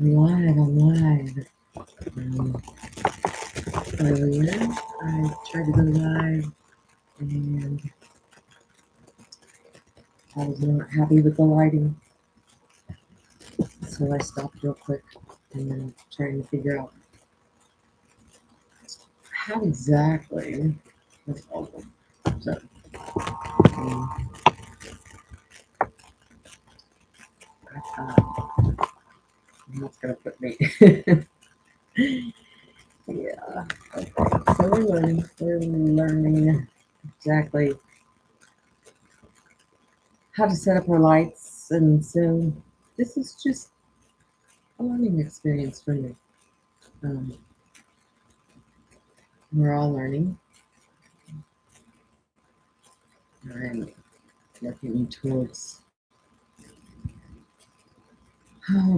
I'm live. Um, Earlier, I tried to go live and I was not happy with the lighting, so I stopped real quick and then trying to figure out how exactly that's awful. So, um, I thought that's gonna put me. Yeah. Okay. So we're learning exactly how to set up our lights, and so this is just a learning experience for me. Um, we're all learning. I'm working towards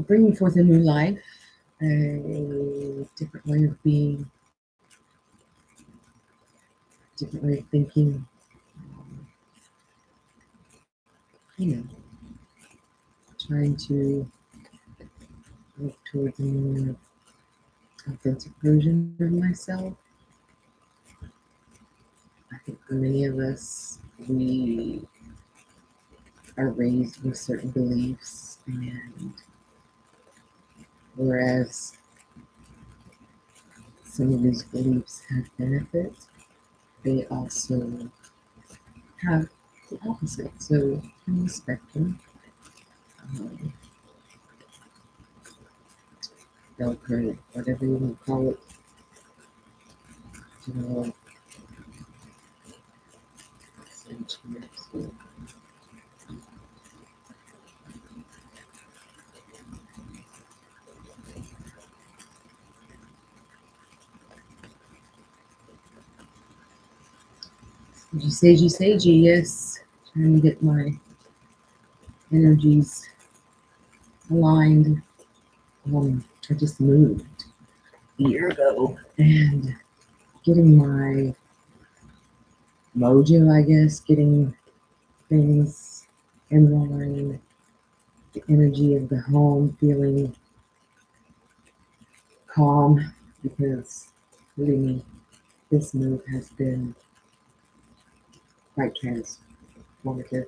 bringing forth a new life, a different way of being, different way of thinking. um, You know, trying to work towards a more authentic version of myself. I think for many of us, we are raised with certain beliefs, and whereas some of these beliefs have benefits, they also have the opposite. So, in the spectrum, um, bell curve, whatever you want to call it, you know, so, sagey, sagey, yes. Trying to get my energies aligned. I just moved a year ago and getting my mojo, I guess, getting things in line, the energy of the home, feeling calm because really this move has been quite transformative.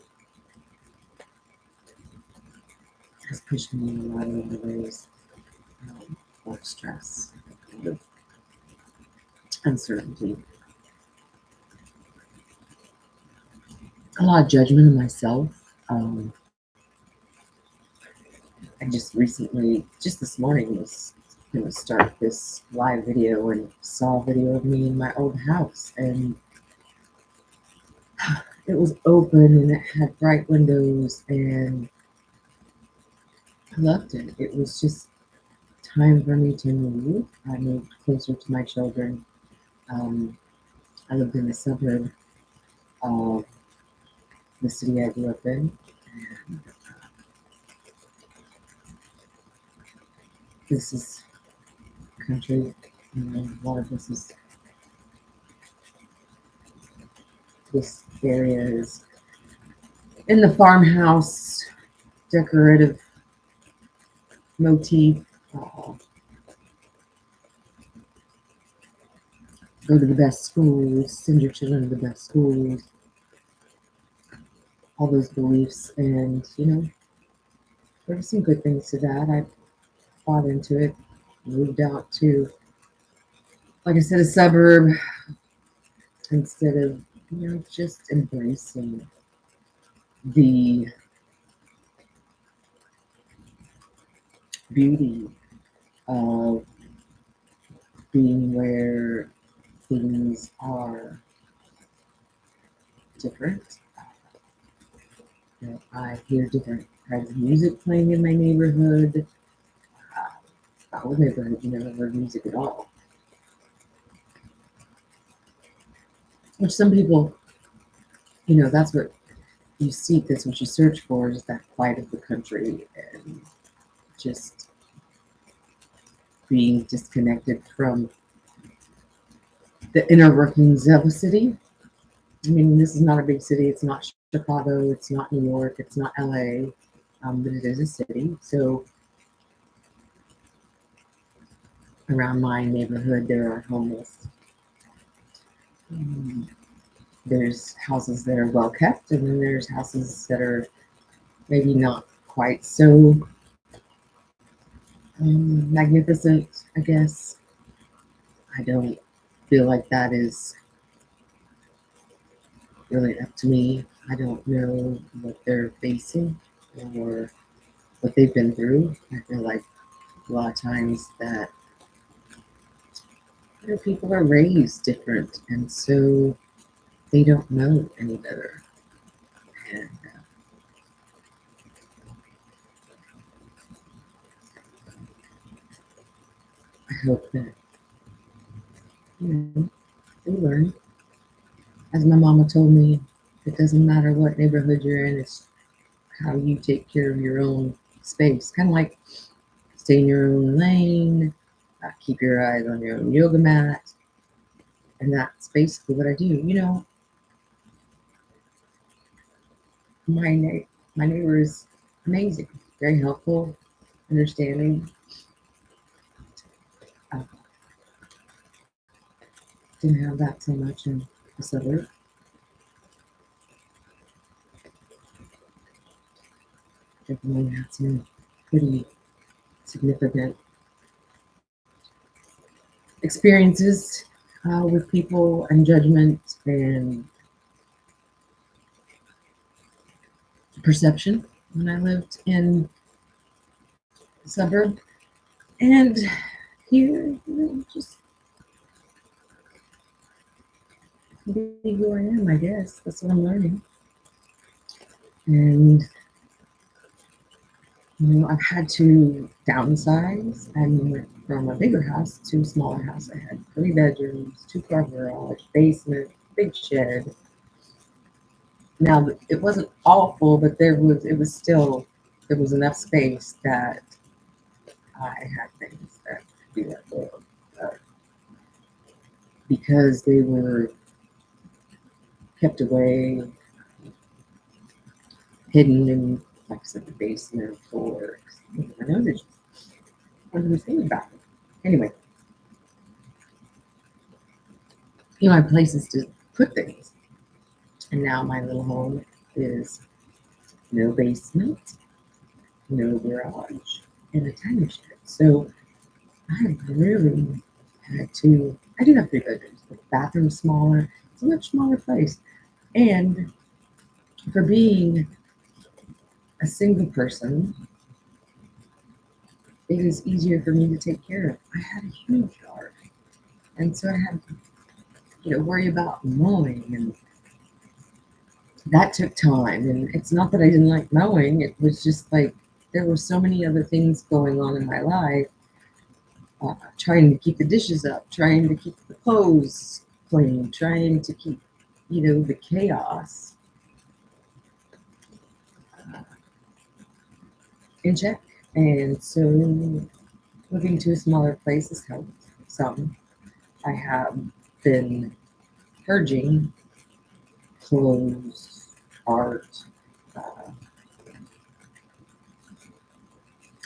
Has pushed me in a lot of other ways. Work stress, kind of uncertainty, a lot of judgment of myself. I just recently, just this morning, was going to start this live video and saw a video of me in my old house, and it was open and it had bright windows, and I loved it. It was just time for me to move. I moved closer to my children. Um, I lived in a suburb of the city I grew up in, and this is country. A lot of this area is in the farmhouse decorative motif. Uh, Go to the best schools, send your children to the best schools, all those beliefs. And, there were some good things to that. I bought into it, moved out to, like I said, a suburb instead of, just embracing the beauty of being where things are different. I hear different kinds of music playing in my neighborhood. My old neighborhood, you never heard music at all. Which some people, that's what you seek, that's what you search for, is that quiet of the country and just being disconnected from the inner workings of a city. I mean, this is not a big city. It's not Chicago. It's not New York. It's not LA. But it is a city. So around my neighborhood there are homeless. Um, there's houses that are well kept, and then there's houses that are maybe not quite so magnificent, I guess. I don't feel like that is really up to me. I don't know what they're facing or what they've been through. I feel like a lot of times that people are raised different, and so they don't know any better. And I hope that they learn. As my mama told me, it doesn't matter what neighborhood you're in; it's how you take care of your own space. Kind of like stay in your own lane, keep your eyes on your own yoga mat, and that's basically what I do. My my neighbor is amazing, very helpful, understanding. I didn't have that so much in the suburb. Definitely had some pretty significant experiences with people and judgment and perception when I lived in the suburb. And here, just be who I am, I guess. That's what I'm learning. And I've had to downsize. I went from a bigger house to a smaller house. I had 3 bedrooms, 2-car garage, basement, big shed. Now it wasn't awful, but it was still there was enough space that I had things that could do that for. Uh, because they were kept away, hidden in, like I said, the basement or I know that one was thinking about it. Anyway, I had places to put things. And now my little home is no basement, no garage, and a tiny shed. So I really had to. I do have 3 bedrooms, but the bathroom's smaller. It's a much smaller place. And for being a single person, it is easier for me to take care of. I had a huge yard, and so I had to, worry about mowing, and that took time. And it's not that I didn't like mowing; it was just like there were so many other things going on in my life, trying to keep the dishes up, trying to keep the clothes clean, trying to keep, the chaos uh, in check. And so moving to a smaller place has helped some. I have been purging clothes, art, uh,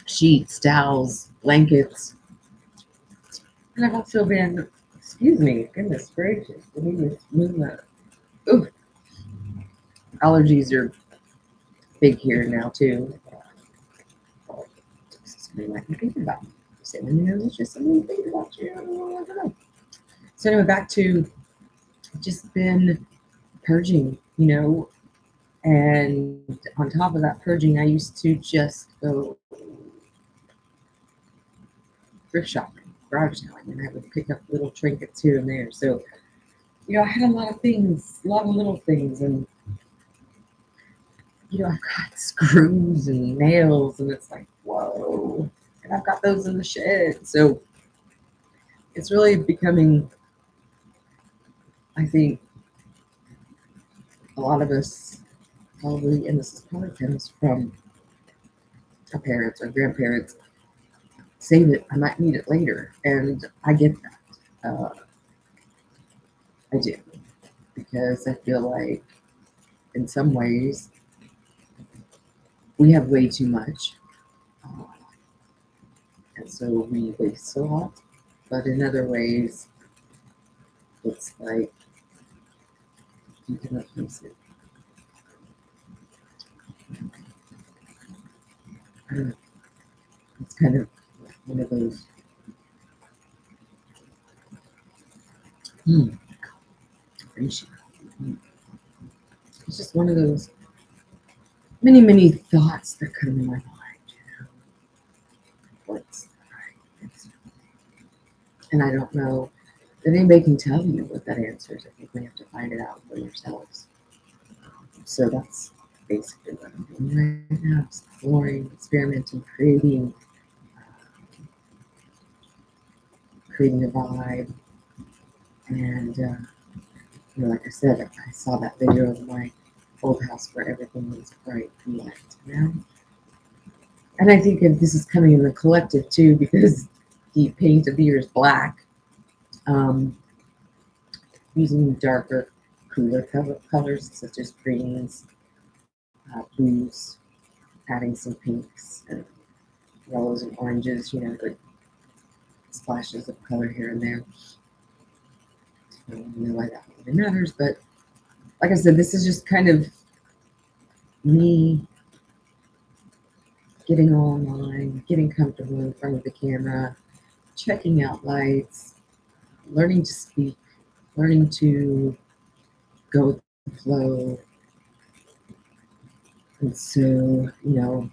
sheets, towels, blankets, and I've also been, excuse me, goodness gracious, let me just move that. Ooh, allergies are big here now too. Something I can think about. Say when you know it's just something to think about. I don't know. So anyway, back to just been purging, and on top of that purging, I used to just go thrift shopping, garage selling, and I would pick up little trinkets here and there. So, I had a lot of things, a lot of little things, and I've got screws and nails, and it's like, whoa, and I've got those in the shed. So it's really becoming, I think, a lot of us probably, and this is probably comes from our parents or grandparents, say that I might need it later, and I get that. I do because I feel like in some ways we have way too much, uh, and so we waste a lot. But in other ways, it's like you can replace it. I don't know. It's kind of one of those. Hmm, friendship. It's just one of those many, many thoughts that come to my mind. What's the right answer? And I don't know that anybody can tell you what that answer is. I think we have to find it out for yourselves. So that's basically what I'm doing right now: exploring, experimenting, creating a vibe. And like I said, I saw that video of my old house where everything was bright and light. And I think that this is coming in the collective too, because the paint of here is black, um, using darker, cooler colors such as greens, blues, adding some pinks and yellows and oranges, good splashes of color here and there. I don't know why that even matters, but like I said, this is just kind of me getting online, getting comfortable in front of the camera, checking out lights, learning to speak, learning to go with the flow. And so,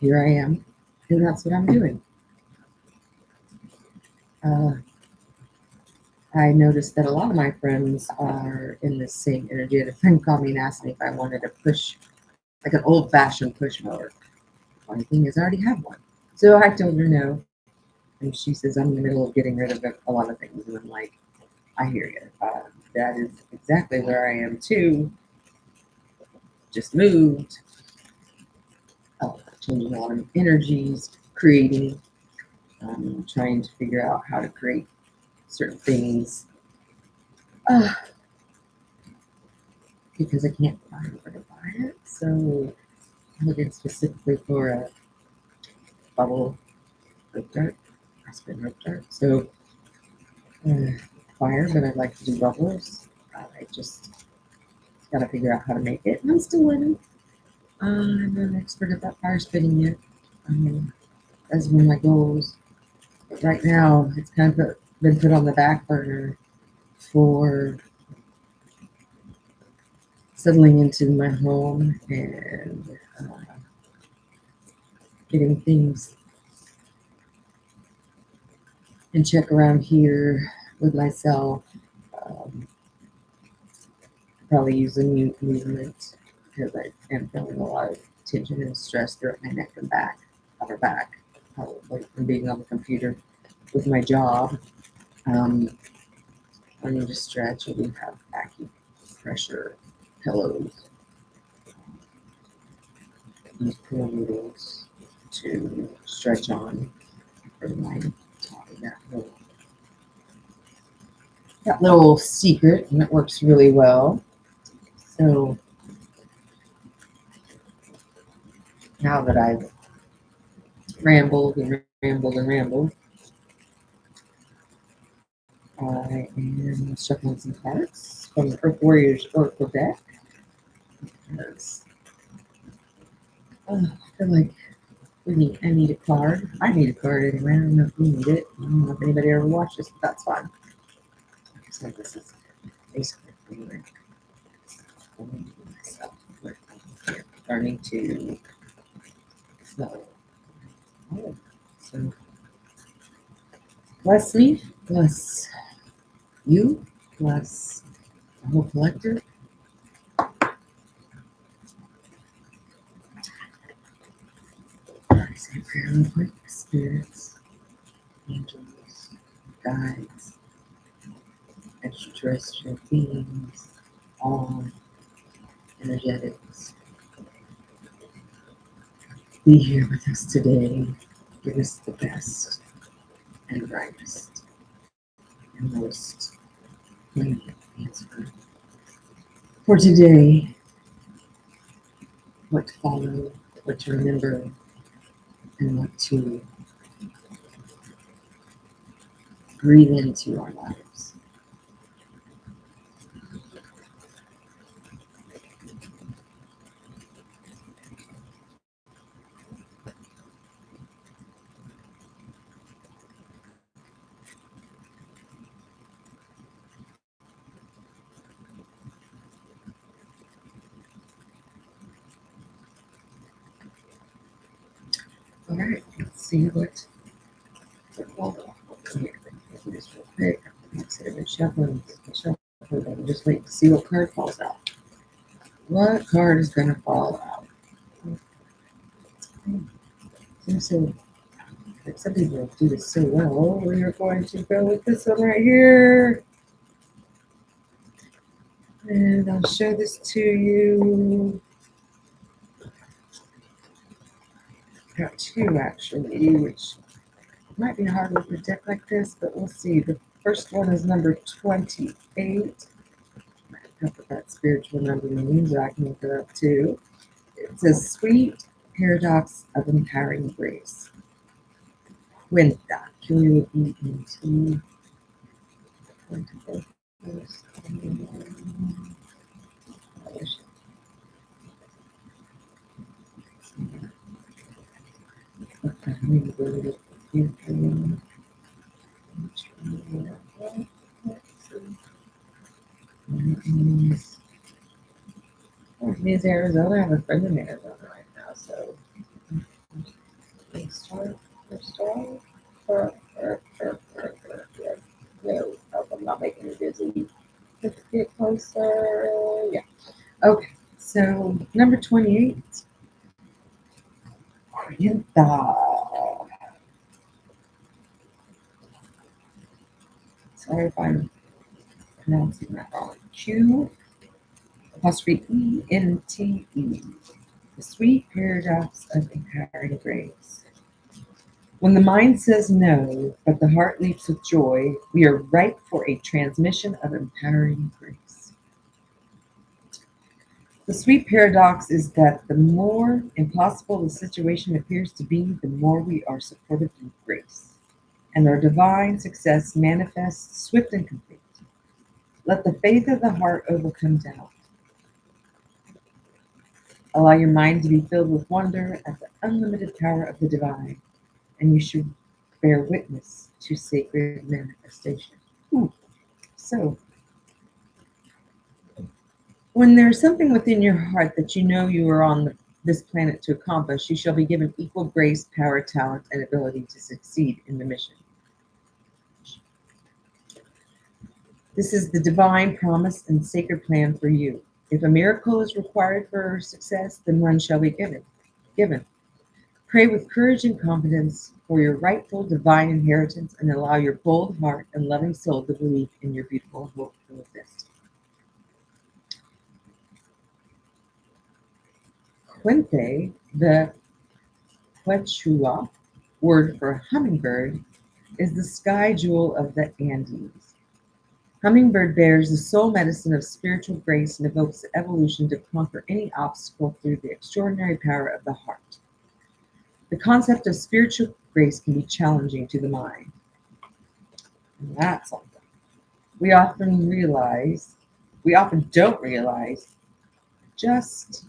here I am, and that's what I'm doing. Uh, I noticed that a lot of my friends are in the same energy. A friend called me and asked me if I wanted to push, like an old-fashioned push mower. Funny thing is, I already have one. So I told her no. And she says, I'm in the middle of getting rid of a lot of things. And I'm like, I hear you. That is exactly where I am too. Just moved, changing a lot of energies, creating, trying to figure out how to create certain things uh, because I can't find where to buy it. So I'm looking specifically for a bubble rope dart, I spin rope dart. So fire, but I'd like to do bubbles. I just got to figure out how to make it. And I'm still learning. I'm not an expert at that fire spinning yet. That's one of my goals. But right now, it's kind of been put on the back burner for settling into my home and getting things in check around here with myself. Um, Probably use a new movement because I am feeling a lot of tension and stress throughout my neck and back, upper back, probably from being on the computer with my job. Um, I need to stretch. I do have acupressure pillows, use pool noodles to stretch on for my body. That little secret, and it works really well. So now that I've rambled and rambled and rambled, I am shuffling some cards from the Earth Warriors Oracle deck because I feel like I need a card. I need a card anyway. I don't know if you need it. I don't know if anybody ever watched this, but that's fine. So this is basically for myself. Learning to flow. Oh, so bless me, bless you, bless the whole collective. I say a prayer real quick. Spirits, angels, guides, extraterrestrial beings, all energetics. Be here with us today. Give us the best and brightest and most poignant answer for today. What to follow, what to remember, and what to breathe into our lives. All right, let's see what. Hold on here. Do this real quick. Instead of shuffling, I'm just wait to see what card falls out. What card is going to fall out? So, like some people do this so well. We are going to go with this one right here. And I'll show this to you. Got two actually, which might be hard with a deck like this, but we'll see. The first one is number 28. I don't know what that spiritual number means, but I can look it up too. It says Sweet Paradox of Empowering Grace. Cuenta. Cuenta. Means Arizona. I have a friend in Arizona right now, so no, I'm not making it busy. Let's get closer. Yeah. Okay. So number 28. Cuenta. Sorry if I'm pronouncing that wrong. Q apostrophe E-N-T-E. The sweet paradox of empowering grace. When the mind says no, but the heart leaps with joy, we are ripe for a transmission of empowering grace. The sweet paradox is that the more impossible the situation appears to be, the more we are supported through grace, and our divine success manifests swift and complete. Let the faith of the heart overcome doubt. Allow your mind to be filled with wonder at the unlimited power of the divine, and you should bear witness to sacred manifestation. So, when there's something within your heart that you know you are on this planet to accomplish, you shall be given equal grace, power, talent, and ability to succeed in the mission. This is the divine promise and sacred plan for you. If a miracle is required for success, then one shall be given. Pray with courage and confidence for your rightful divine inheritance, and allow your bold heart and loving soul to believe in your beautiful hope-filled destiny. Cuente, the Quechua word for hummingbird, is the sky jewel of the Andes. Hummingbird bears the soul medicine of spiritual grace and evokes the evolution to conquer any obstacle through the extraordinary power of the heart. The concept of spiritual grace can be challenging to the mind. And that's something. We often don't realize just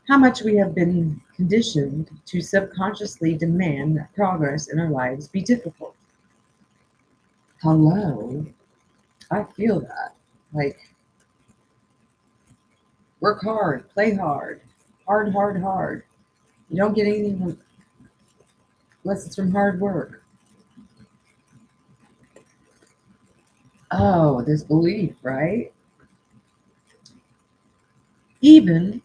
how much we have been conditioned to subconsciously demand that progress in our lives be difficult. Hello, I feel that. Like, work hard, play hard, hard. You don't get anything unless it's from hard work. Oh, this belief, right? Even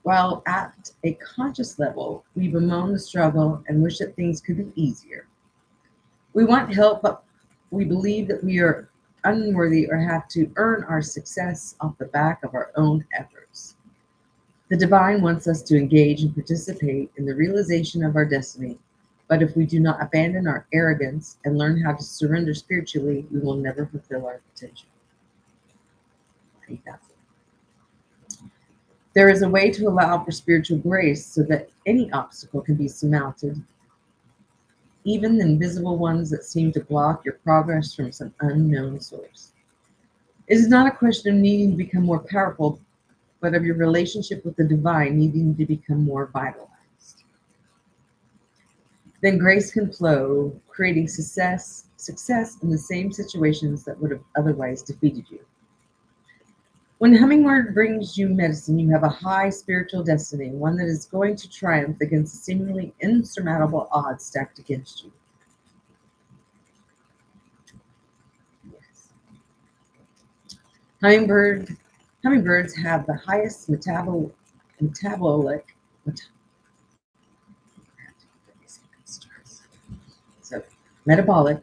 while at a conscious level, we bemoan the struggle and wish that things could be easier. We want help, but we believe that we are unworthy or have to earn our success off the back of our own efforts. The divine wants us to engage and participate in the realization of our destiny, but if we do not abandon our arrogance and learn how to surrender spiritually, we will never fulfill our potential. I think that's it. There is a way to allow for spiritual grace so that any obstacle can be surmounted even the invisible ones that seem to block your progress from some unknown source. It is not a question of needing to become more powerful, but of your relationship with the divine needing to become more vitalized. Then grace can flow, creating success in the same situations that would have otherwise defeated you. When Hummingbird brings you medicine, you have a high spiritual destiny, one that is going to triumph against the seemingly insurmountable odds stacked against you. Yes. Hummingbird, Hummingbirds have the highest metabolic, so metabolic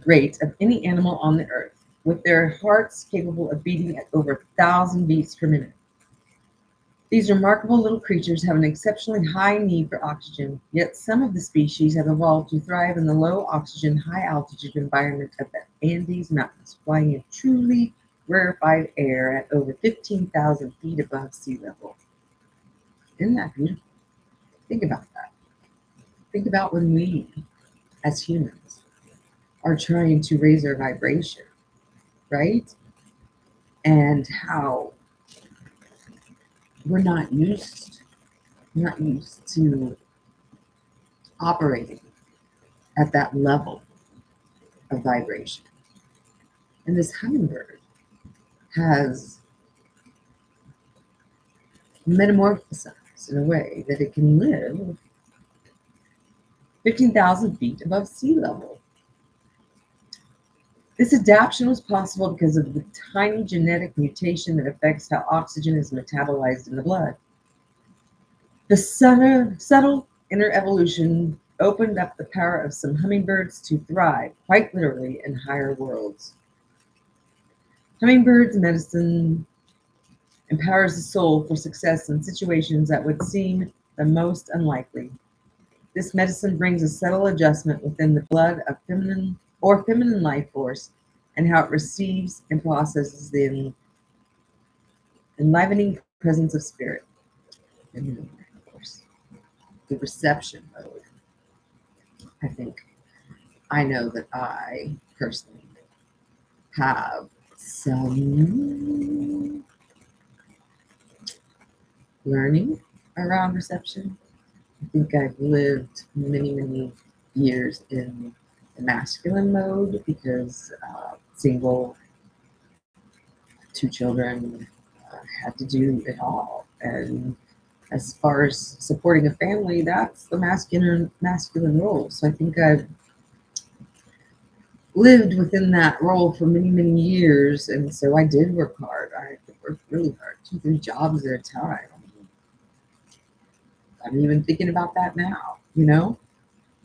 rate of any animal on the earth, with their hearts capable of beating at over 1,000 beats per minute. These remarkable little creatures have an exceptionally high need for oxygen, yet some of the species have evolved to thrive in the low oxygen, high altitude environment of the Andes Mountains, flying in truly rarefied air at over 15,000 feet above sea level. Isn't that beautiful? Think about that. Think about when we, as humans, are trying to raise our vibration, right? And how we're not used to operating at that level of vibration. And this hummingbird has metamorphosized in a way that it can live 15,000 feet above sea level. This adaptation was possible because of the tiny genetic mutation that affects how oxygen is metabolized in the blood. The subtle inner evolution opened up the power of some hummingbirds to thrive, quite literally, in higher worlds. Hummingbirds' medicine empowers the soul for success in situations that would seem the most unlikely. This medicine brings a subtle adjustment within the blood of feminine life force and how it receives and processes the enlivening presence of spirit. Feminine life force. The reception mode. I know that I personally have some learning around reception. I think I've lived many years in the masculine mode because single, 2 children, had to do it all. And as far as supporting a family, that's the masculine role. So I think I've lived within that role for many years, and so I did work hard. I worked really hard, 2, 3 jobs at a time. I'm even thinking about that now, you know?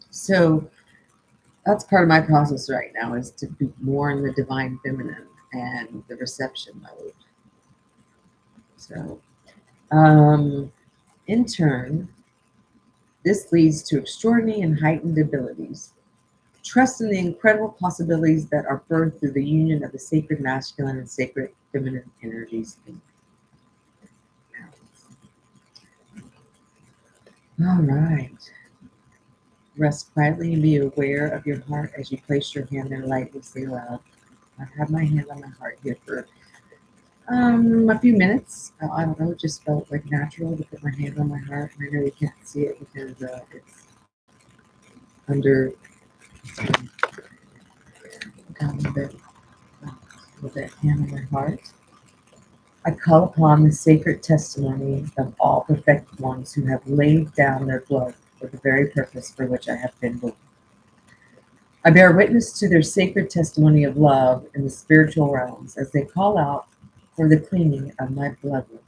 So that's part of my process right now, is to be more in the divine feminine and the reception mode. So, in turn, this leads to extraordinary and heightened abilities. Trust in the incredible possibilities that are birthed through the union of the sacred masculine and sacred feminine energies. All right. Rest quietly and be aware of your heart as you place your hand there lightly. Say aloud, I have my hand on my heart here for a few minutes. I don't know, it just felt like natural to put my hand on my heart. And I know you can't see it because it's under down with that hand on my heart. I call upon the sacred testimony of all perfected ones who have laid down their blood for the very purpose for which I have been born. I bear witness to their sacred testimony of love in the spiritual realms as they call out for the cleaning of my bloodline.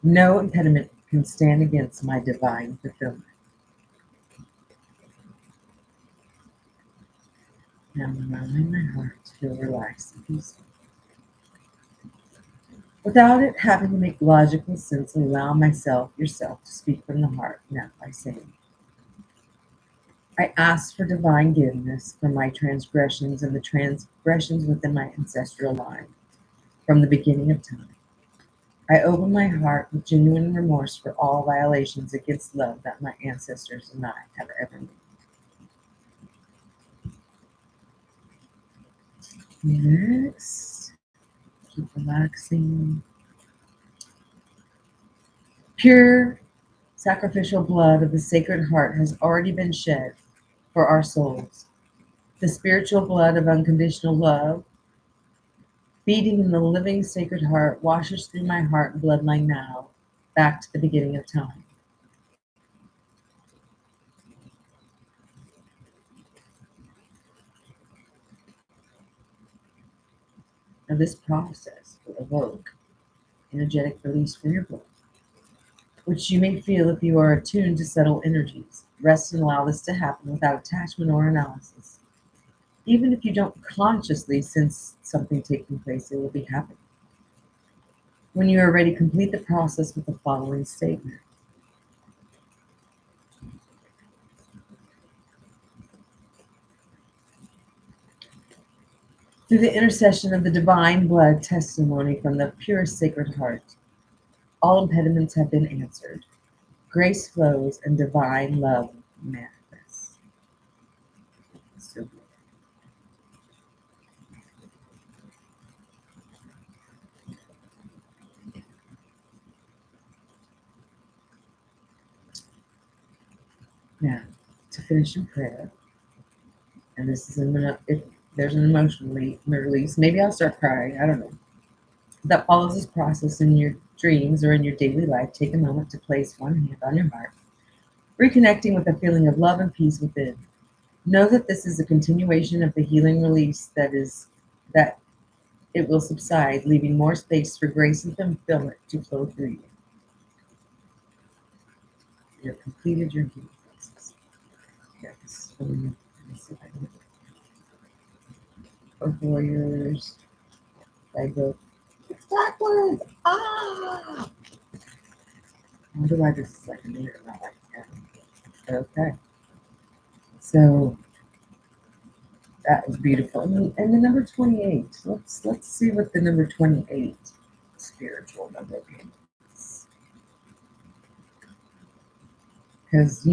No impediment can stand against my divine fulfillment. Now I'm allowing my heart to feel relaxed and peaceful. Without it having to make logical sense, allow yourself to speak from the heart now by saying, I ask for divine forgiveness for my transgressions and the transgressions within my ancestral line from the beginning of time. I open my heart with genuine remorse for all violations against love that my ancestors and I have ever made. Next, keep relaxing. Pure sacrificial blood of the Sacred Heart has already been shed for our souls. The spiritual blood of unconditional love, beating in the living Sacred Heart, washes through my heart and bloodline now, back to the beginning of time. Now, this process will evoke energetic release from your blood, which you may feel if you are attuned to subtle energies. Rest and allow this to happen without attachment or analysis. Even if you don't consciously sense something taking place, it will be happening. When you are ready, complete the process with the following statement. Through the intercession of the divine blood testimony from the pure Sacred Heart, all impediments have been answered. Grace flows and divine love manifests. So good. Now, to finish in prayer, and this is if there's an emotional release, maybe I'll start crying. I don't know. That follows this process in your dreams or in your daily life. Take a moment to place one hand on your heart, reconnecting with a feeling of love and peace within. Know that this is a continuation of the healing release that it will subside, leaving more space for grace and fulfillment to flow through you. You've completed your healing process. Yes. Let me see if I can of warriors. I go backwards. Ah! How do I just second it? Okay. So that was beautiful. And the number 28. Let's see what the number 28 spiritual number is. Because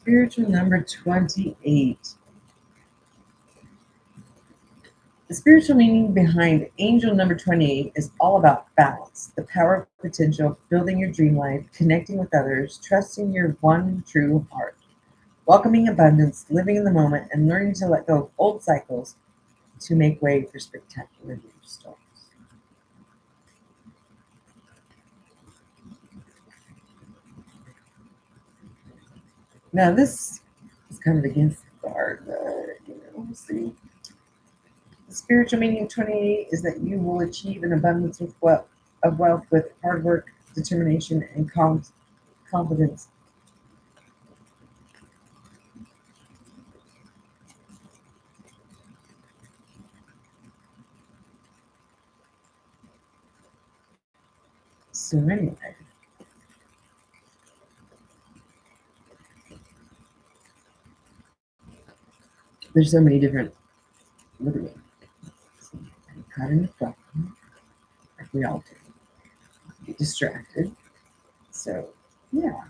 spiritual number 28. The spiritual meaning behind angel number 28 is all about balance, the power of potential, building your dream life, connecting with others, trusting your one true heart, welcoming abundance, living in the moment, and learning to let go of old cycles to make way for spectacular new starts. Now, this is kind of against the art, we'll see. The spiritual meaning of 28 is that you will achieve an abundance of wealth with hard work, determination, and confidence. So anyway, there's so many different, look at me, caught in the problem, like we all do, get distracted. So yeah,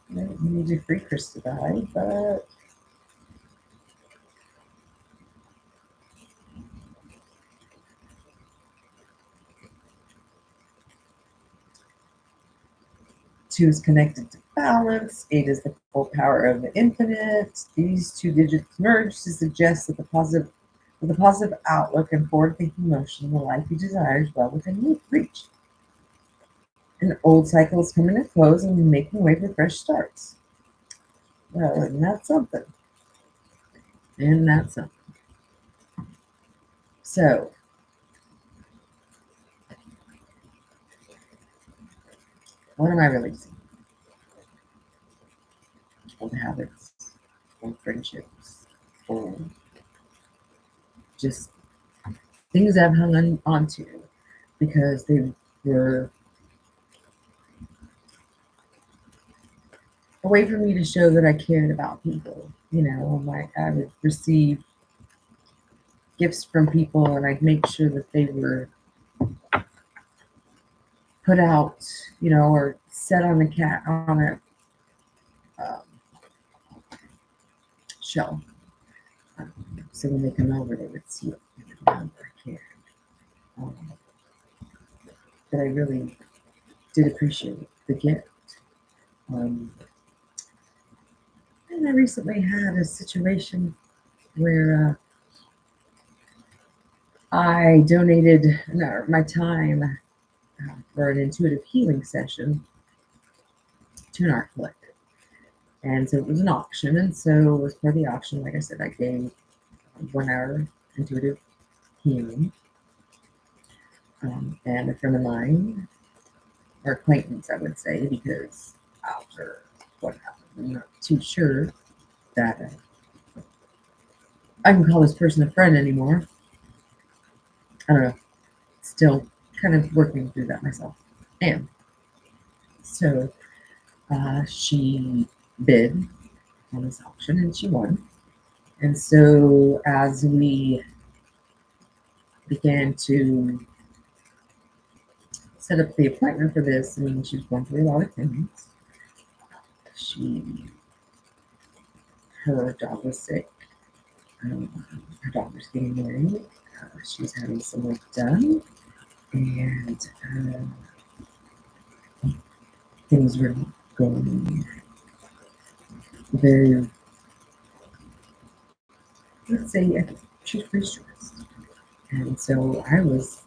you need to free Christabel, but two is connected to balance. Eight is the full power of the infinite. These two digits merge to suggest that with a positive outlook and forward-thinking motion, the life you desire is well within reach. And old cycles coming to a close and making way for fresh starts. Well, isn't that something? Isn't that something? So, what am I releasing? Old habits, old friendships, old just things I've hung on to because they were a way for me to show that I cared about people. Like I would receive gifts from people, and I'd make sure that they were put out, or set on the cat on a um, shelf. Um, so when they come over, they would see it and remember I cared. Um, that I really did appreciate the gift. Um, and I recently had a situation where I donated my time for an intuitive healing session to an art collective. And so it was an auction. And so as part of the auction, like I said, I gave 1 hour intuitive healing. And a friend of mine, or acquaintance, I would say, because after what happened, I'm not too sure that I can call this person a friend anymore. I don't know. Still kind of working through that myself. And so she bid on this auction and she won. And so as we began to set up the appointment for this, I mean, she was going through a lot of things. Her dog was sick. Her daughter's getting married. She's having some work done. And things were going very, let's say, she was pretty stressed. And so I was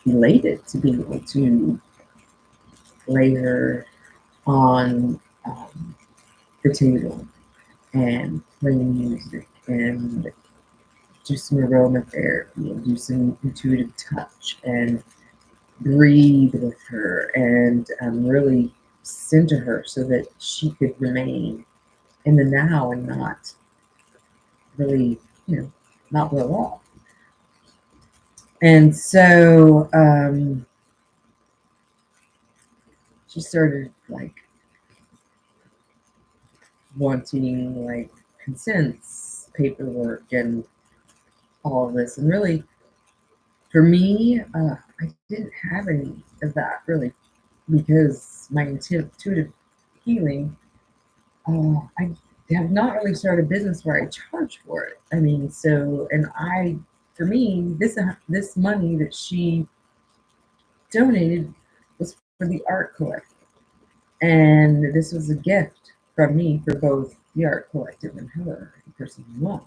elated to be able to lay her on the table and play music and do some aromatherapy and do some intuitive touch and breathe with her and really center her so that she could remain in the now and not really, not blow up. And so she started like wanting like consents, paperwork, and all of this. And really, for me, I didn't have any of that really because my intuitive healing, I have not really started a business where I charge for it. I mean, so, and for me, this money that she donated was for the art collective. And this was a gift from me for both the art collective and her, the person who won.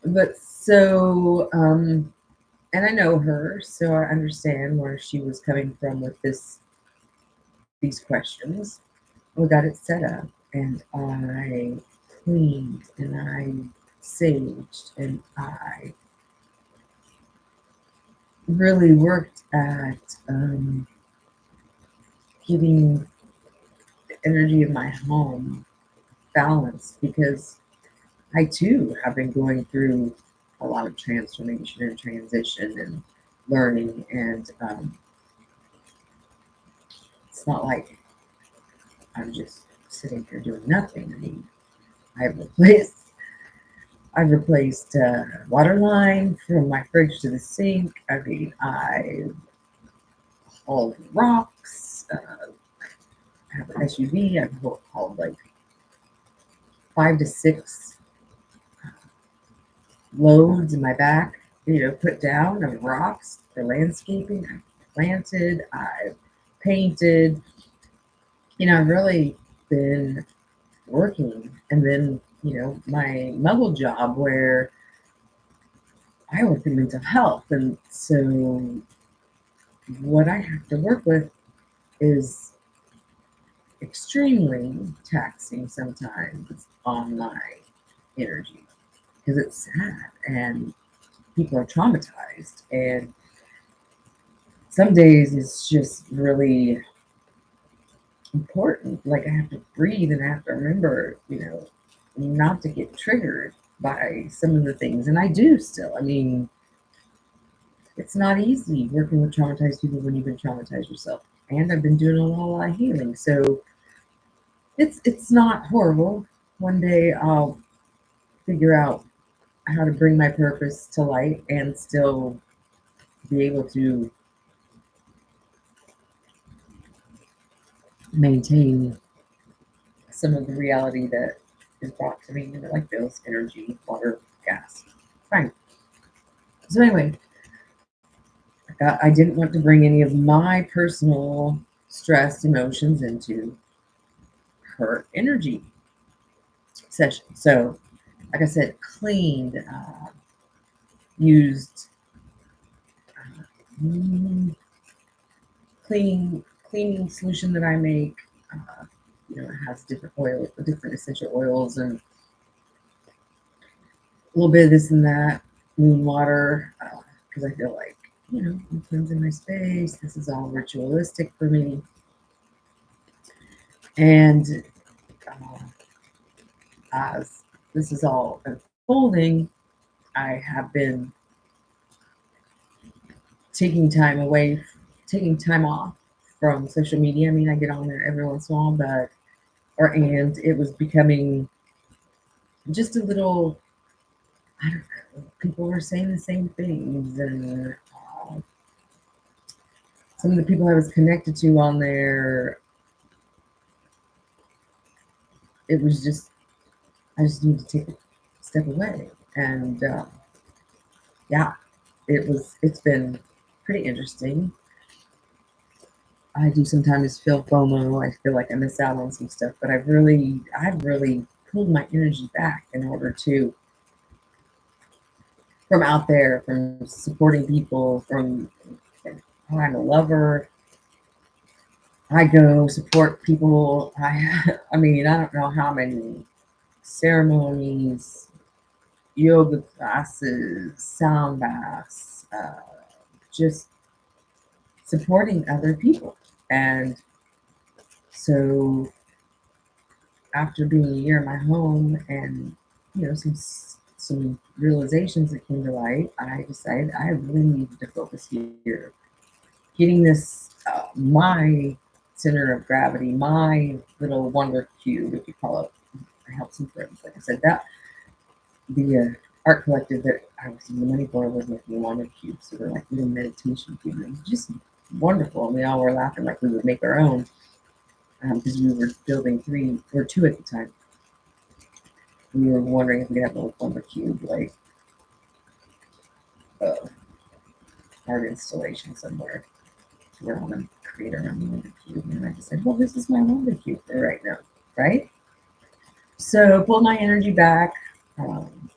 But so, and I know her, so I understand where she was coming from with these questions. We got it set up, and I cleaned, and I saged, and I really worked at getting the energy of my home balanced because I too have been going through a lot of transformation and transition and learning, and it's not like I'm just sitting here doing nothing. I mean, I've replaced I've replaced water line from my fridge to the sink. I mean, I've hauled rocks. I have an SUV. I've hauled like 5 to 6 loads in my back, put down of rocks for landscaping. I've planted, I've painted, I've really been working. And then, my muggle job where I work in mental health. And so what I have to work with is extremely taxing sometimes on my energy because it's sad and people are traumatized, and some days it's just really important. Like I have to breathe and I have to remember, not to get triggered by some of the things. And I do still. I mean, it's not easy working with traumatized people when you've been traumatized yourself. and I've been doing a lot of healing. So it's not horrible. One day I'll figure out how to bring my purpose to light and still be able to maintain some of the reality that is brought to me, like bills, energy, water, gas. Fine. So anyway, I didn't want to bring any of my personal stress emotions into her energy session. So, like I said, cleaned, used mm, cleaning solution that I make. It has different oil, different essential oils, and a little bit of this and that, moon water, because I feel like, I'm cleansing my space. This is all ritualistic for me. And uh, as this is all unfolding, I have been taking time off from social media. I mean, I get on there every once in a while, and it was becoming just a little, I don't know, people were saying the same things, and some of the people I was connected to on there, it was just, I just need to take a step away. And yeah, it's been pretty interesting. I do sometimes feel FOMO. I feel like I miss out on some stuff, but I've really pulled my energy back in order to, from out there, from supporting people, I'm a lover. I go support people. I mean, I don't know how many ceremonies, yoga classes, sound baths, just supporting other people. And so after being a year in my home and some realizations that came to light, I decided I really needed to focus here, getting this my center of gravity, my little wonder cube, if you call it. I help some friends, like I said, that the art collective that I was in the money for was making wonder cubes, so they're like little meditation cubes. It was just wonderful, and we all were laughing like we would make our own, because we were building 3 or 2 at the time. We were wondering if we could have a little wonder cube, like uh, art installation somewhere. We're on a create our own wonder cube, and I just said, well, this is my wonder cube for right now, right? So pull my energy back. Um,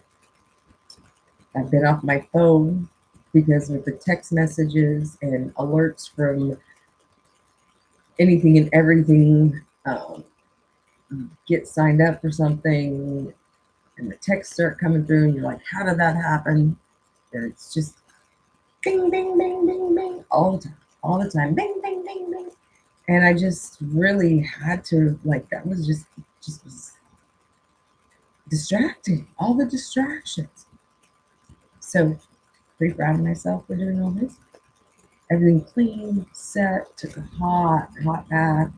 I've been off my phone because with the text messages and alerts from anything and everything, get signed up for something and the texts start coming through and you're like, how did that happen? And it's just bing, bing, bing, bing, bing, all the time, bing, bing, bing, bing. And I just really had to, like, that was just was distracting, all the distractions. So pretty proud of myself for doing all this. Everything clean, set, took a hot bath,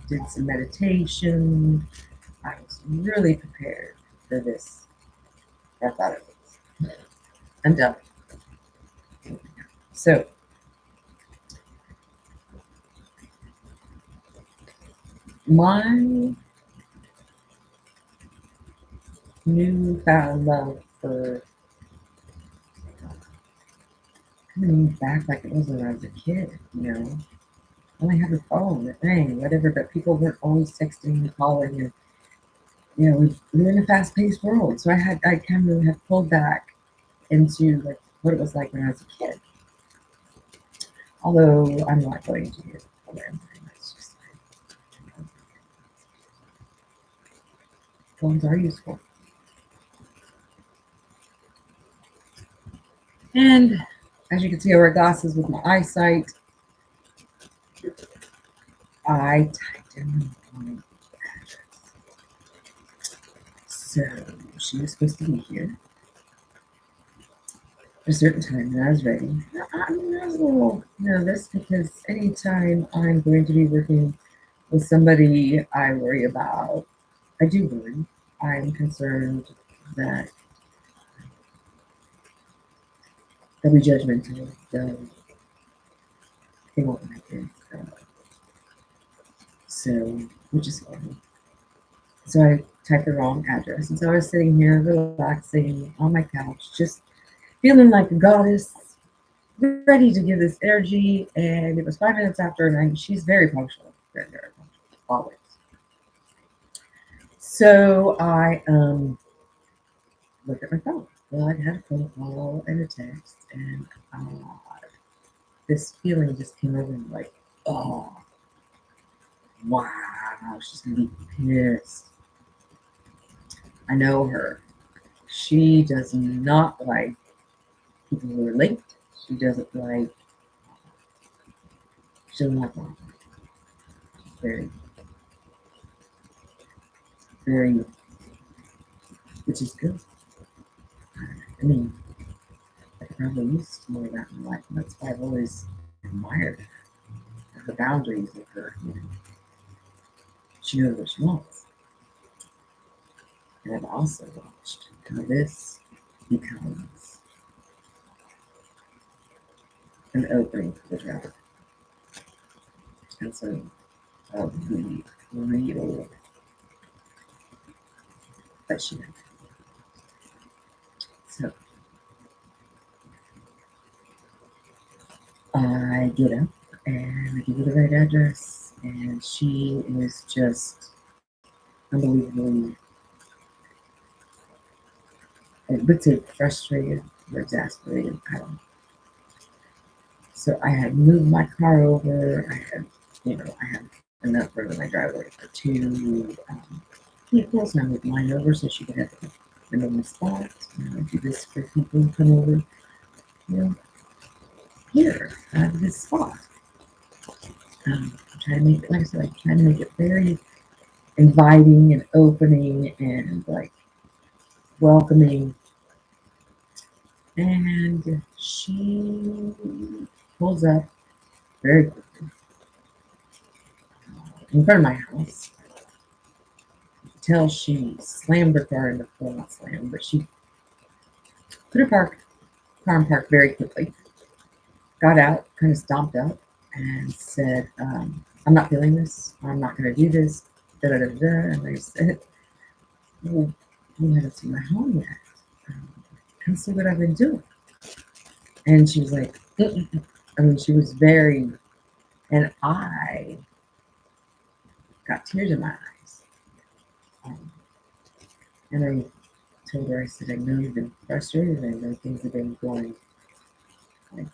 did some meditation. I was really prepared for this. I thought it was. I'm done. So my newfound love for coming back like it was when I was a kid. I only had a phone, a thing, whatever, but people weren't always texting and calling, and we're in a fast-paced world. So I kind of have pulled back into like what it was like when I was a kid. Although I'm not going to get It's just phones are useful. And as you can see, I wear glasses with my eyesight. I typed in my address. So she was supposed to be here. at a certain time, and I was ready. I was a little nervous because anytime I'm going to be working with somebody I worry about, I do worry. I'm concerned that they'll be judgmental. They won't like it. So, which is fine. So I typed the wrong address. And so I was sitting here relaxing on my couch, just feeling like a goddess, ready to give this energy. And it was 5 minutes after, and she's very punctual, very, very punctual, always. So I looked at my phone. Well, I had a phone call and a text, and this feeling just came over me like, oh, wow, she's gonna be pissed. I know her. She does not like people who are late. She doesn't like. She doesn't like long. She's very, very, which is good. I mean, I could probably use more of that in my life, and that's why I've always admired the boundaries of her. She knows what she wants, and I've also watched how this becomes an opening for the dragon. And so, the real that she had. So I get up and I give her the right address, and she is just unbelievably, I would say frustrated or exasperated. I don't know. So I had moved my car over. I had enough room in my driveway for two vehicles, and I moved mine over so she could have the normal spot. I do this for people who come over, you know, here, I have this spot. Try to make it, like I said, I try to make it very inviting and opening and like welcoming. And she pulls up very quickly in front of my house. You can tell she slammed her car into, well, not slammed, but she put her car in park very quickly. Got out, kind of stomped up, and said, "I'm not feeling this. I'm not going to do this." Da da da da. And I said, "Well, you haven't seen my home yet. Come see what I've been doing." And she was like, "Mm-mm." I mean, she was very, and I got tears in my eyes. Um, and I told her, I said, "I know you've been frustrated. I know things have been going, like,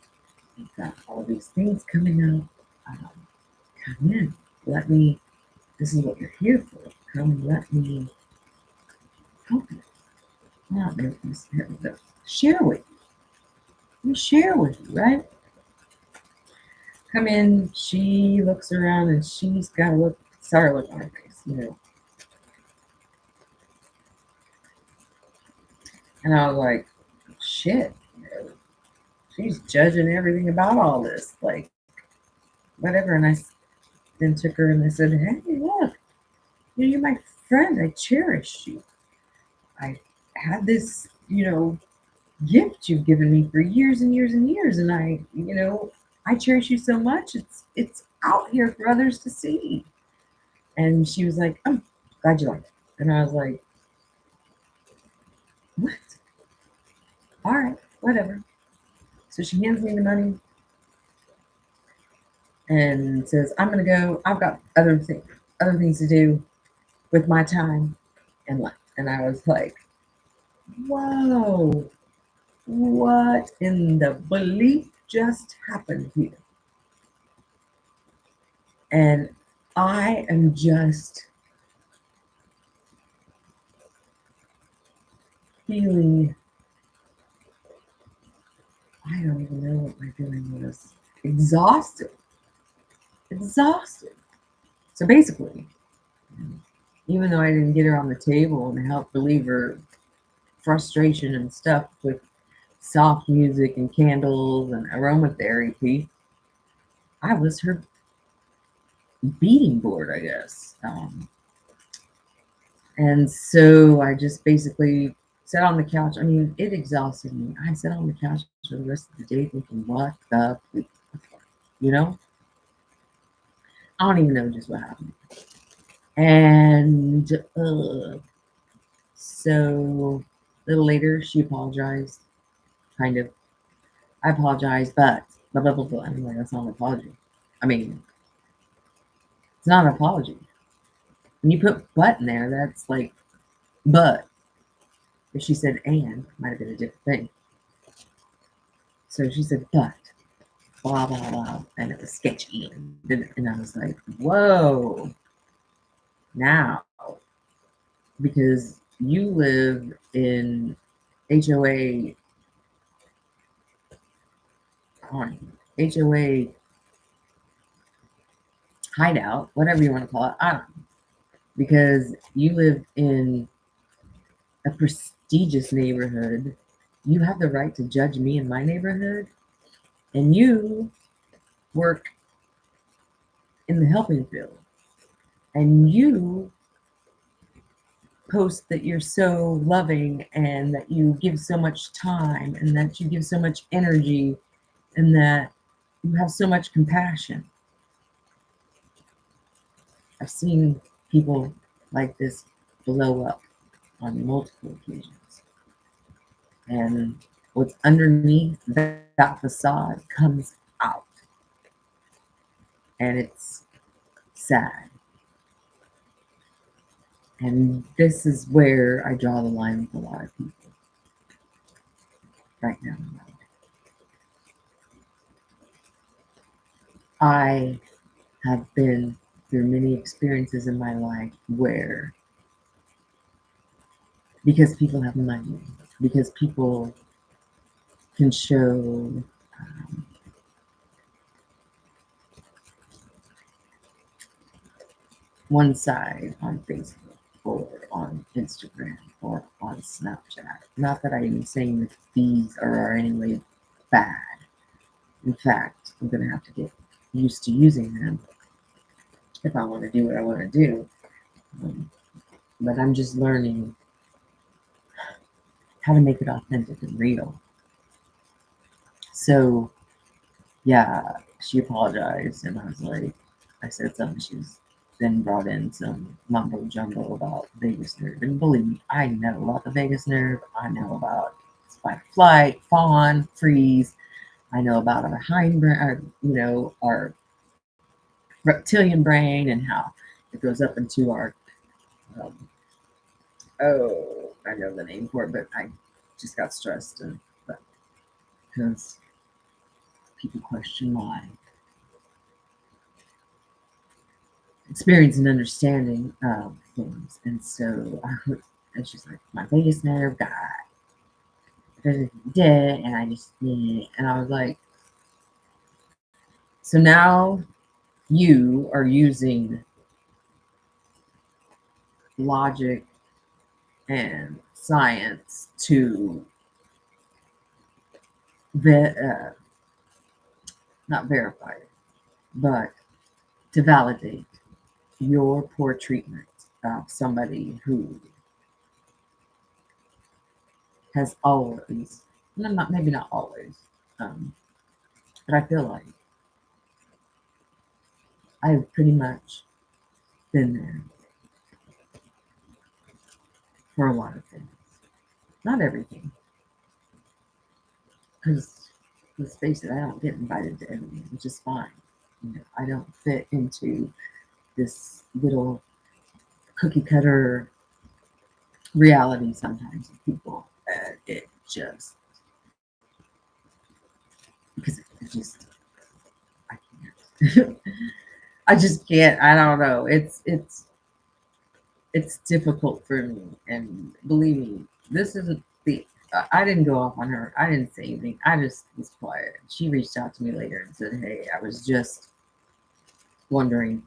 you've got all these things coming up. Um, Come in. Let me, this is what you're here for. Come and let me help you. Not make this, share with you. Let me share with you, right?" Come in, she looks around and she's got a look, sorry look on her face. And I was like, shit, she's judging everything about all this, like, whatever. And I then took her and I said, "Hey, look, you're my friend. I cherish you. I had this, gift you've given me for years and years and years, and I cherish you so much. It's out here for others to see." And she was like, "I'm glad you like it." And I was like, "What? All right, whatever." So she hands me the money and says, "I'm gonna go. I've got other things to do with my time," and left. And I was like, "Whoa, what in the belief just happened here?" And I am just feeling, I don't even know what my feeling was. Exhausted. Exhausted. So basically, even though I didn't get her on the table and help relieve her frustration and stuff with soft music and candles and aromatherapy. I was her beating board, I guess. And so I just basically sat on the couch. I mean, it exhausted me. I sat on the couch for the rest of the day thinking, what the, you know? I don't even know just what happened. And so a little later, she apologized, kind of. I apologize, but blah, blah, blah, blah. I'm like, that's not an apology. I mean, it's not an apology. When you put but in there, that's like, but. If she said and, might have been a different thing. So she said, but, blah, blah, blah. And it was sketchy. And I was like, whoa. Now, because you live in HOA, HOA hideout, whatever you want to call it. I don't know. Because you live in a prestigious neighborhood, you have the right to judge me in my neighborhood, and you work in the helping field, and you post that you're so loving and that you give so much time and that you give so much energy and that you have so much compassion. I've seen people like this blow up on multiple occasions. And what's underneath that facade comes out. And it's sad. And this is where I draw the line with a lot of people right now. I have been through many experiences in my life where, because people have money, because people can show one side on Facebook or on Instagram or on Snapchat. Not that I'm saying that these are in any way bad. In fact, I'm going to have to get used to using them if I want to do what I want to do. But I'm just learning how to make it authentic and real. So, yeah, she apologized, and I was like, I said something. She was then brought in some mumbo jumbo about vagus nerve. And believe me, I know about the vagus nerve. I know about fight or flight, fawn, freeze. I know about our hindbrain, our reptilian brain and how it goes up into our, I know the name for it, but I just got stressed because people question my experience and understanding of things. And so and she's like, my vagus nerve got dead, and I just need it. And I was like, so now you are using logic and science to not verify it, but to validate your poor treatment of somebody who has always, maybe not always, but I feel like I've pretty much been there for a lot of things. Not everything, because let's face it, I don't get invited to everything, which is fine. I don't fit into this little cookie cutter reality sometimes of people. It just, because it just, I can't. I just can't. I don't know. It's difficult for me, and believe me, this isn't the. I didn't go off on her. I didn't say anything. I just was quiet. She reached out to me later and said, "Hey, I was just wondering.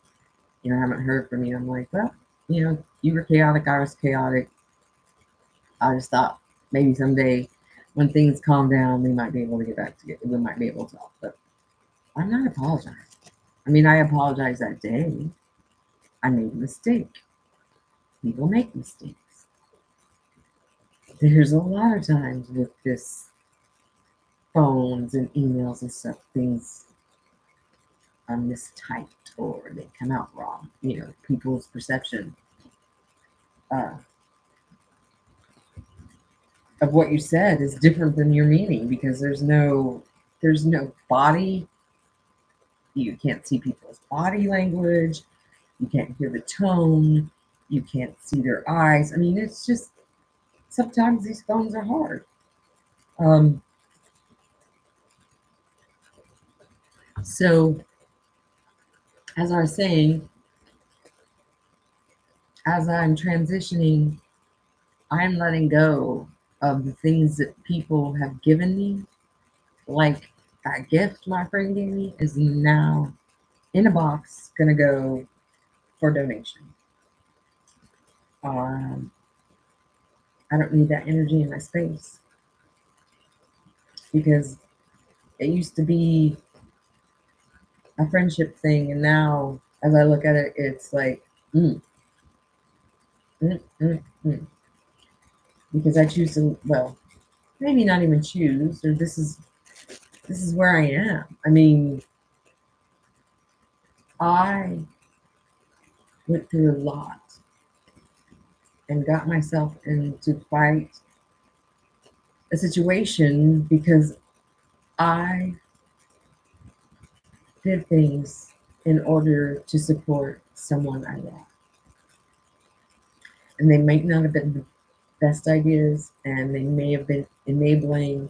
I haven't heard from you." I'm like, "Well, you were chaotic. I was chaotic. I just thought maybe someday when things calm down, we might be able to get back together. We might be able to talk, but I'm not apologizing. I mean, I apologized that day. I made a mistake. People make mistakes. There's a lot of times with this phones and emails and stuff, things are mistyped or they come out wrong. You know, people's perception uh, of what you said is different than your meaning because there's no body. You can't see people's body language. You can't hear the tone. You can't see their eyes. I mean, it's just sometimes these phones are hard. Um, so, as I was saying, as I'm transitioning, I'm letting go of the things that people have given me. Like that gift my friend gave me is now in a box, gonna go for donation. Um, I don't need that energy in my space because it used to be a friendship thing, and now as I look at it, it's like, mm, mm, mm, mm. Because I choose to, well, maybe not even choose, or this is where I am. I mean, I went through a lot and got myself into quite a situation because I did things in order to support someone I love. And they might not have been the best ideas, and they may have been enabling.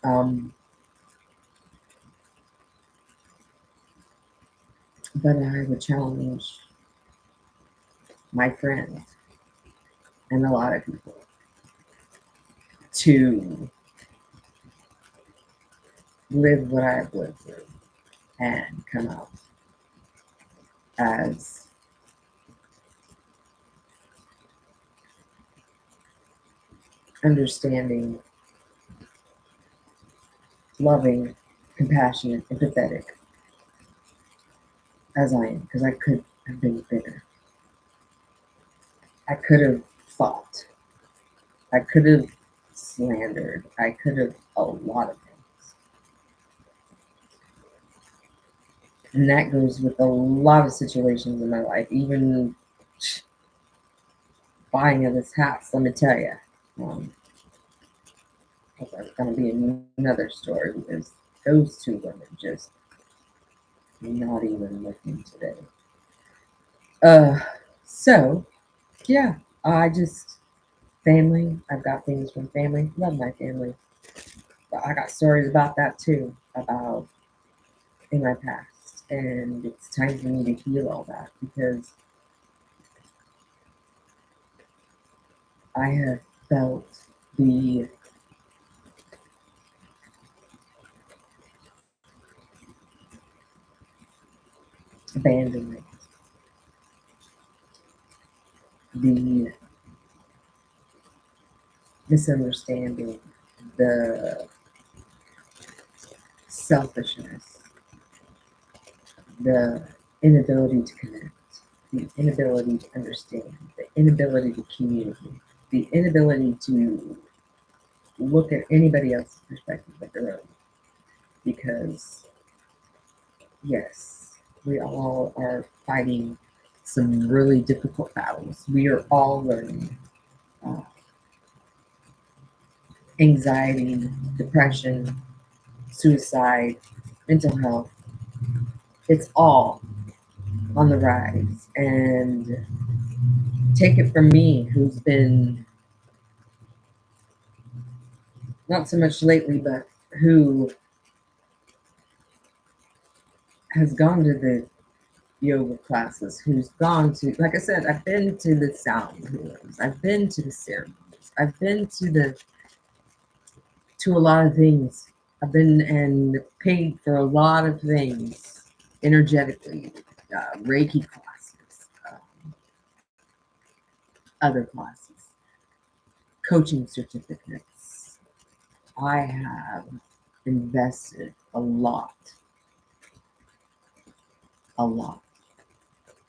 Um, but I would challenge my friends and a lot of people to live what I've lived through and come out as understanding, loving, compassionate, empathetic as I am, because I could have been bigger. I could have fought. I could have slandered. I could have a lot of things. And that goes with a lot of situations in my life, even buying of this house, let me tell you. Um, that's going to be another story because those two women just not even looking today. Uh, so yeah, I just family. I've got things from family. Love my family, but I got stories about that too, about in my past, and it's time for me to heal all that because I have felt the abandonment, the misunderstanding, the selfishness, the inability to connect, the inability to understand, the inability to communicate, the inability to look at anybody else's perspective but their own. Because, yes, we all are fighting some really difficult battles. We are all learning uh, anxiety, depression, suicide, mental health. It's all on the rise. And take it from me, who's been not so much lately, but who has gone to the yoga classes, who's gone to, like I said, I've been to the sound healers, I've been to the ceremonies, I've been to a lot of things. I've been and paid for a lot of things energetically, Reiki classes, other classes, coaching certificates, I have invested a lot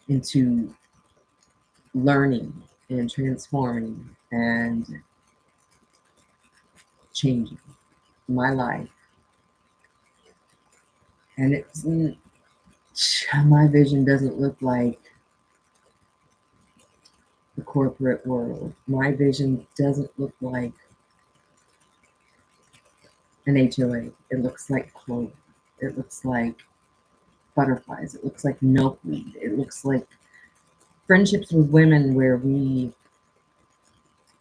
into learning and transforming and changing my life. And it's my vision doesn't look like the corporate world. My vision doesn't look like an HOA. It looks like clover. It looks like butterflies. It looks like milkweed. It looks like friendships with women where we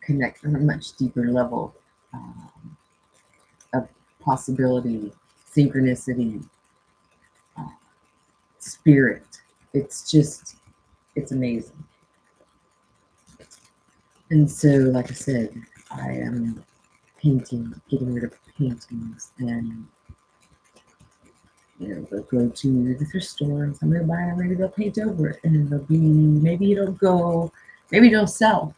connect on a much deeper level of possibility, synchronicity, uh, spirit. It's just, it's amazing. And so, like I said, I am painting, getting rid of paintings, and they'll go to the thrift store and somebody will buy it, maybe they'll paint over it, and it'll be, maybe it'll sell.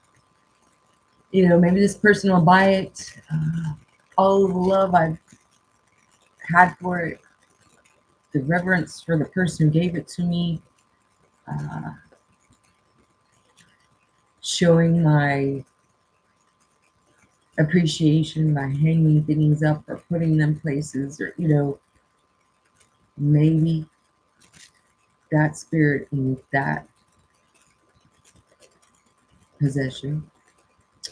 Maybe this person will buy it. All the love I've had for it, the reverence for the person who gave it to me, uh, showing my appreciation by hanging things up or putting them places, or maybe that spirit in that possession,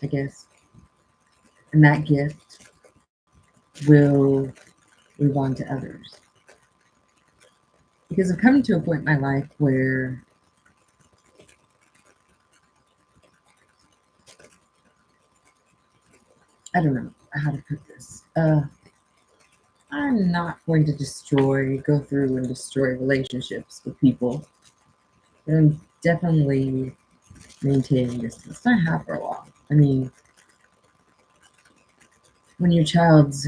I guess, and that gift will move on to others. Because I've come to a point in my life where I don't know how to put this. I'm not going to go through and destroy relationships with people. But I'm definitely maintaining distance. I have for a while. I mean, when your child's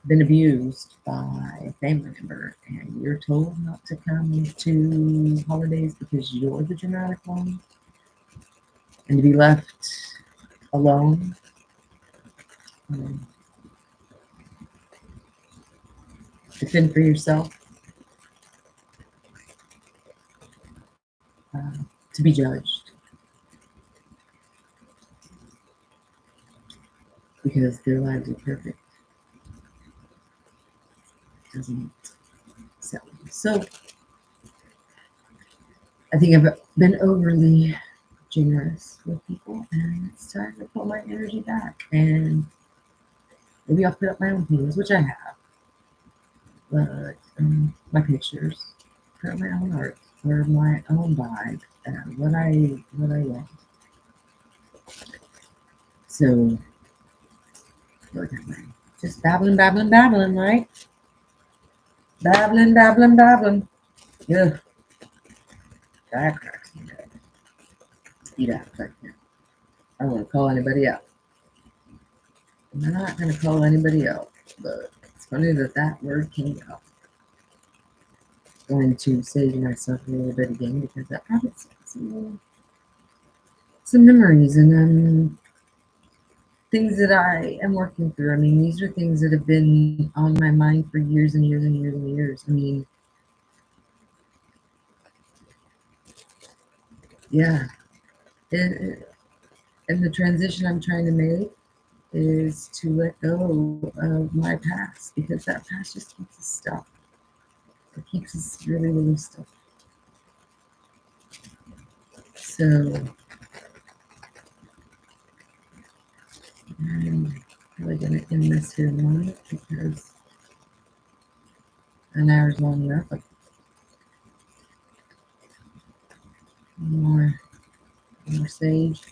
been abused by a family member and you're told not to come to holidays because you're the dramatic one, and to be left alone, um, to fend for yourself, uh, to be judged because their lives are perfect, doesn't sell me. So I think I've been overly generous with people, and it's time to pull my energy back. And maybe I'll put up my own paintings, which I have, but my pictures, put up my own art or my own vibe, what I want. So look at me, just babbling, babbling, babbling, right? Babbling, babbling, babbling. Yeah, that cracks me up. Eat out right now. I don't want to call anybody out. I'm not going to call anybody out, but it's funny that that word came out. Going to say to myself a little bit again because I have some memories and things that I am working through. I mean, these are things that have been on my mind for years and years and years and years. I mean, yeah. And the transition I'm trying to make is to let go of my past because that past just keeps us stuck. It keeps us really, really stuck. So I'm probably going to end this here in a moment because an hour's long enough. Like more, more sage.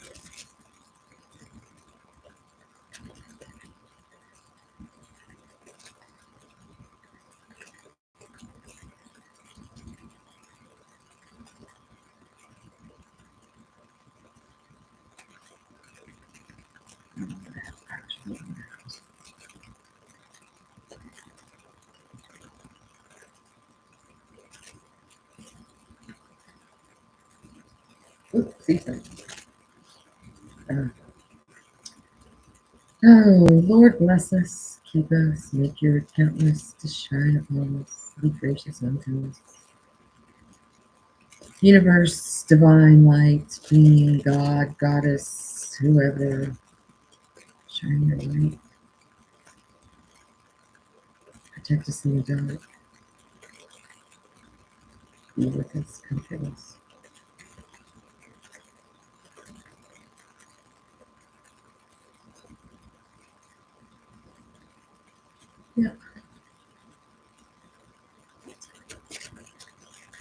Ooh, see something. Uh, Oh, Lord bless us, keep us, make your countenance to shine upon us, be gracious unto us. Universe, divine light, being, God, goddess, whoever, shine your light, protect us in the dark, be with us, comfort us. Yeah.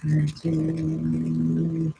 Gratitude.